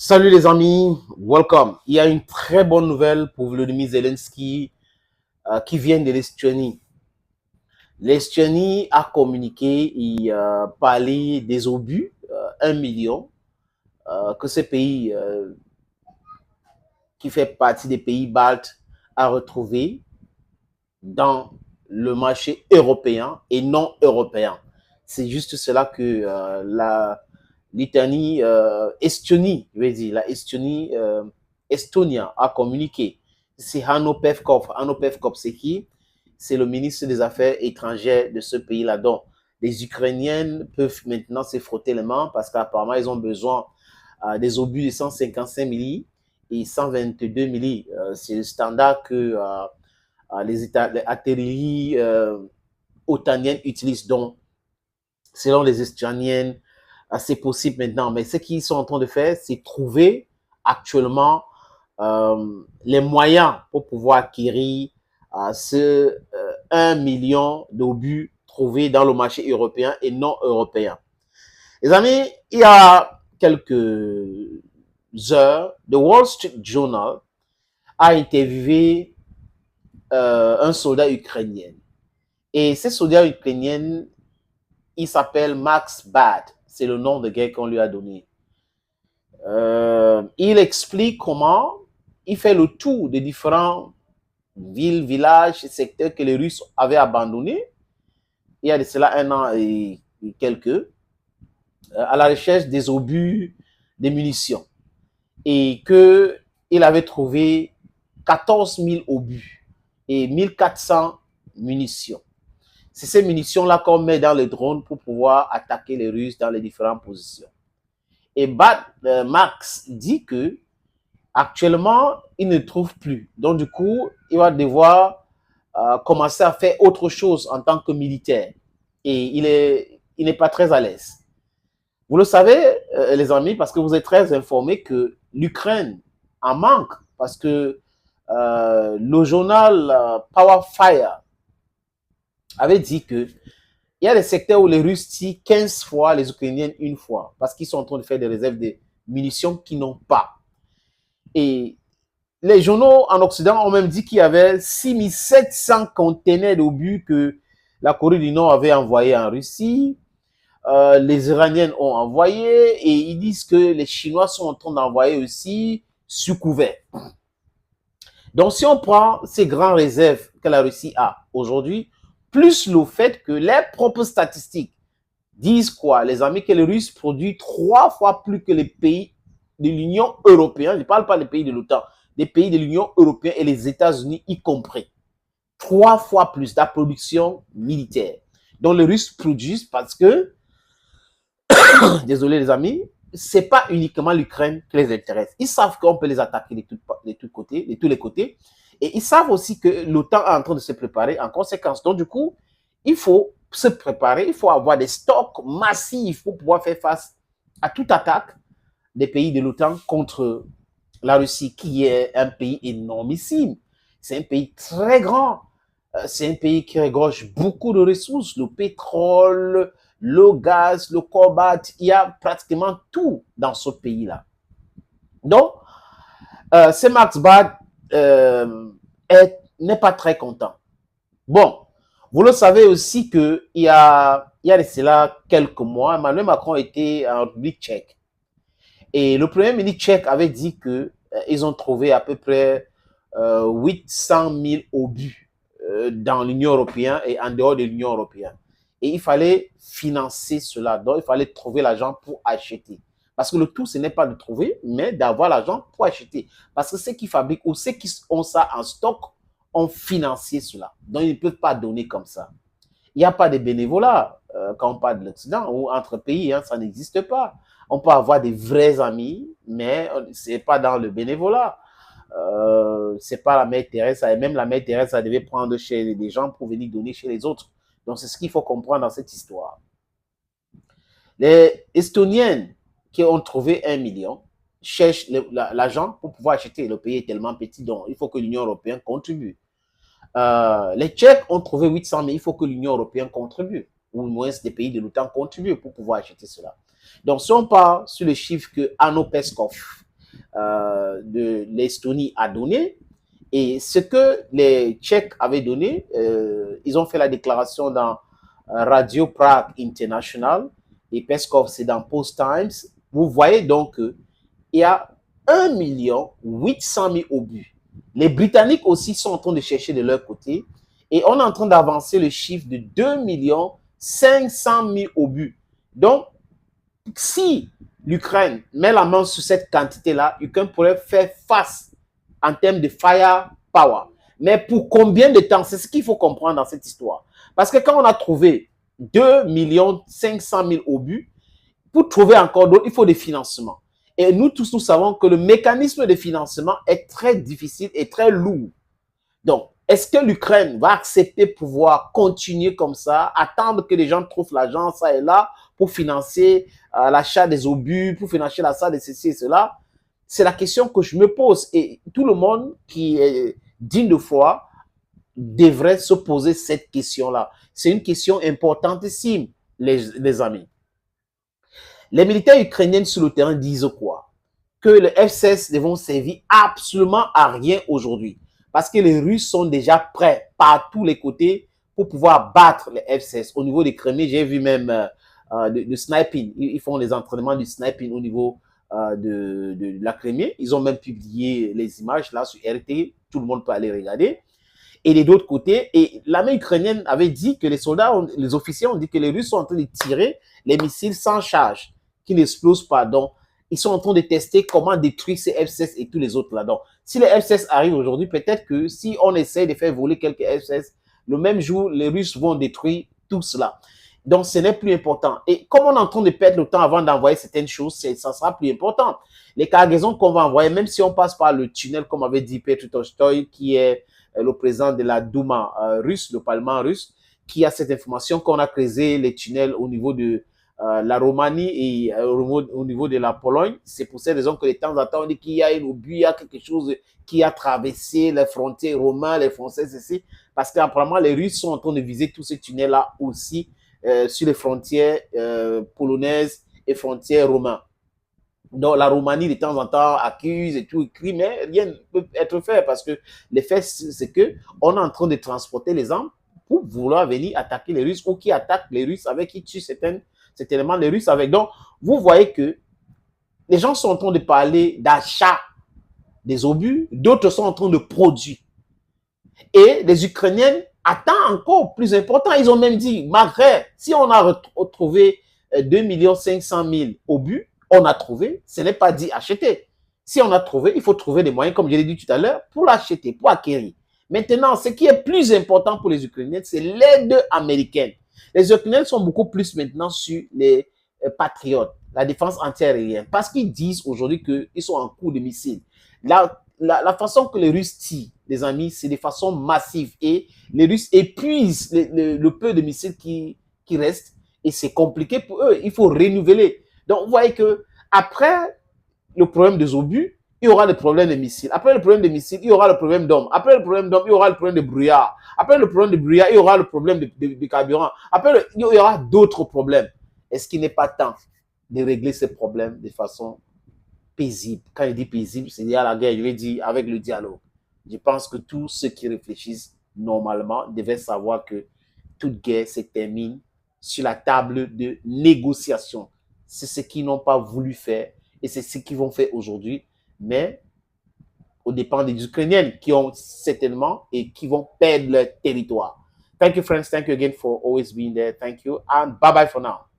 Salut les amis, welcome. Il y a une très bonne nouvelle pour Volodymyr Zelensky qui vient de l'Estonie. L'Estonie a communiqué et parlé des obus, 1 million, que ce pays qui fait partie des pays baltes a retrouvé dans le marché européen et non européen. C'est juste cela que la Litanie, Estonie, je vais dire, la Estonie, Estonia a communiqué. C'est Hanno Pevkov. Hanno Pevkov, c'est qui? C'est le ministre des Affaires étrangères de ce pays-là. Donc, les Ukrainiennes peuvent maintenant se frotter les mains parce qu'apparemment, ils ont besoin des obus de 155 milli et 122 milli. C'est le standard que les artilleries otaniennes utilisent. Donc, selon les Estoniennes, c'est possible maintenant. Mais ce qu'ils sont en train de faire, c'est trouver actuellement les moyens pour pouvoir acquérir ce 1 million d'obus trouvés dans le marché européen et non européen. Les amis, il y a quelques heures, The Wall Street Journal a interviewé un soldat ukrainien. Et ce soldat ukrainien, il s'appelle Max Bad. C'est le nom de guerre qu'on lui a donné. Il explique comment il fait le tour des différents villes, villages, secteurs que les Russes avaient abandonnés. Il y a de cela 1 an et quelques, à la recherche des obus, des munitions. Et qu'il avait trouvé 14 000 obus et 1400 munitions. C'est ces munitions-là qu'on met dans les drones pour pouvoir attaquer les Russes dans les différentes positions. Et Max dit que actuellement, il ne trouve plus. Donc, du coup, il va devoir commencer à faire autre chose en tant que militaire. Et il n'est pas très à l'aise. Vous le savez, les amis, parce que vous êtes très informés que l'Ukraine en manque, parce que le journal Powerfire avait dit que il y a des secteurs où les Russes tirent 15 fois les Ukrainiens une fois, parce qu'ils sont en train de faire des réserves de munitions qu'ils n'ont pas. Et les journaux en Occident ont même dit qu'il y avait 6700 conteneurs d'obus que la Corée du Nord avait envoyés en Russie. Les Iraniens ont envoyé et ils disent que les Chinois sont en train d'envoyer aussi sous couvert. Donc, si on prend ces grandes réserves que la Russie a aujourd'hui, plus le fait que les propres statistiques disent quoi, les amis, que les Russes produisent 3 fois plus que les pays de l'Union européenne, je ne parle pas des pays de l'OTAN, des pays de l'Union européenne et les États-Unis y compris. 3 fois plus de la production militaire. Donc, les Russes produisent parce que, désolé les amis, ce n'est pas uniquement l'Ukraine qui les intéresse. Ils savent qu'on peut les attaquer de tous les côtés. Et ils savent aussi que l'OTAN est en train de se préparer en conséquence. Donc, du coup, il faut se préparer, il faut avoir des stocks massifs pour pouvoir faire face à toute attaque des pays de l'OTAN contre la Russie, qui est un pays énormissime. C'est un pays très grand. C'est un pays qui regorge beaucoup de ressources, le pétrole, le gaz, le cobalt. Il y a pratiquement tout dans ce pays-là. Donc, ce Max Bad n'est pas très content. Bon, vous le savez aussi qu'il y a de cela quelques mois, Emmanuel Macron était en République tchèque. Et le premier ministre tchèque avait dit qu'ils ont trouvé à peu près 800 000 obus dans l'Union européenne et en dehors de l'Union européenne. Et il fallait financer cela. Donc, il fallait trouver l'argent pour acheter. Parce que le tout, ce n'est pas de trouver, mais d'avoir l'argent pour acheter. Parce que ceux qui fabriquent ou ceux qui ont ça en stock ont financé cela. Donc, ils ne peuvent pas donner comme ça. Il n'y a pas de bénévolat quand on parle de l'Occident ou entre pays, hein, ça n'existe pas. On peut avoir des vrais amis, mais ce n'est pas dans le bénévolat. C'est pas la mère Thérèse, et même la mère Thérèse, elle devait prendre chez des gens pour venir donner chez les autres. Donc, c'est ce qu'il faut comprendre dans cette histoire. Les Estoniennes qui ont trouvé 1 million cherchent l'argent pour pouvoir acheter. Le pays est tellement petit, donc il faut que l'Union européenne contribue. Les Tchèques ont trouvé 800 000, il faut que l'Union européenne contribue, ou au moins des pays de l'OTAN contribuent pour pouvoir acheter cela. Donc, si on part sur les chiffres que Hanno Peskov de l'Estonie a donné. Et ce que les Tchèques avaient donné, ils ont fait la déclaration dans Radio Prague International et Peskov, c'est dans Post Times. Vous voyez donc qu'il y a 1 800 000 obus. Les Britanniques aussi sont en train de chercher de leur côté et on est en train d'avancer le chiffre de 2 500 000 obus. Donc, si l'Ukraine met la main sur cette quantité-là, l'Ukraine pourrait faire face en termes de firepower. Mais pour combien de temps? C'est ce qu'il faut comprendre dans cette histoire. Parce que quand on a trouvé 2 500 000 obus, pour trouver encore d'autres, il faut des financements. Et nous tous, nous savons que le mécanisme de financement est très difficile et très lourd. Donc, est-ce que l'Ukraine va accepter de pouvoir continuer comme ça, attendre que les gens trouvent l'argent, ça et là, pour financer l'achat des obus, pour financer l'achat de ceci et cela? C'est la question que je me pose. Et tout le monde qui est digne de foi devrait se poser cette question-là. C'est une question importantissime, les amis. Les militaires ukrainiens sur le terrain disent quoi? Que le F-16 ne vont servir absolument à rien aujourd'hui. Parce que les Russes sont déjà prêts par tous les côtés pour pouvoir battre les F-16. Au niveau des Crimées, j'ai vu même de sniping. Ils font les entraînements du sniping au niveau de la Crimée. Ils ont même publié les images là sur RT. Tout le monde peut aller regarder. Et de l'autre côté, et l'armée ukrainienne avait dit que les soldats, les officiers ont dit que les Russes sont en train de tirer les missiles sans charge, qui n'explosent pas. Donc, ils sont en train de tester comment détruire ces F-16 et tous les autres là-dedans. Si les F-16 arrivent aujourd'hui, peut-être que si on essaie de faire voler quelques F-16, le même jour, les Russes vont détruire tout cela. Donc, ce n'est plus important. Et comme on est en train de perdre le temps avant d'envoyer certaines choses, ça sera plus important. Les cargaisons qu'on va envoyer, même si on passe par le tunnel, comme avait dit Petr Tolstoï, qui est le président de la Douma russe, le parlement russe, qui a cette information qu'on a creusé les tunnels au niveau de la Roumanie et au niveau de la Pologne. C'est pour cette raison que de temps en temps, on dit qu'il y a une obus, il y a quelque chose qui a traversé les frontières romaines, les Français, ceci. Parce qu'apparemment, les Russes sont en train de viser tous ces tunnels-là aussi sur les frontières polonaises et frontières romaines. Donc, la Roumanie, de temps en temps, accuse et tout, écrit, mais rien ne peut être fait parce que le fait, c'est qu'on est en train de transporter les armes pour vouloir venir attaquer les Russes ou qui attaquent les Russes avec qui tue cet élément les Russes avec. Donc, vous voyez que les gens sont en train de parler d'achat des obus, d'autres sont en train de produire. Et les Ukrainiens attendent encore plus important. Ils ont même dit, malgré, si on a retrouvé 2 500 000 obus, on a trouvé, ce n'est pas dit acheter. Si on a trouvé, il faut trouver des moyens, comme je l'ai dit tout à l'heure, pour l'acheter, pour acquérir. Maintenant, ce qui est plus important pour les Ukrainiens, c'est l'aide américaine. Les Ukrainiens sont beaucoup plus maintenant sur les patriotes, la défense antiaérienne, parce qu'ils disent aujourd'hui qu'ils sont en coup de missiles. La façon que les Russes tirent, les amis, c'est de façon massive et les Russes épuisent le peu de missiles qui restent et c'est compliqué pour eux. Il faut renouveler. Donc, vous voyez que après le problème des obus, il y aura le problème des missiles. Après le problème des missiles, il y aura le problème d'hommes. Après le problème d'hommes, il y aura le problème de brouillard. Après le problème de brouillard, il y aura le problème de carburant. Après, il y aura d'autres problèmes. Est-ce qu'il n'est pas temps de régler ces problèmes de façon paisible? Quand je dis paisible, c'est à la guerre, je vais dire avec le dialogue. Je pense que tous ceux qui réfléchissent normalement devaient savoir que toute guerre se termine sur la table de négociation. C'est ce qu'ils n'ont pas voulu faire et c'est ce qu'ils vont faire aujourd'hui, mais au dépend des Ukrainiens qui ont certainement et qui vont perdre leur territoire. Thank you, friends. Thank you again for always being there. Thank you and bye-bye for now.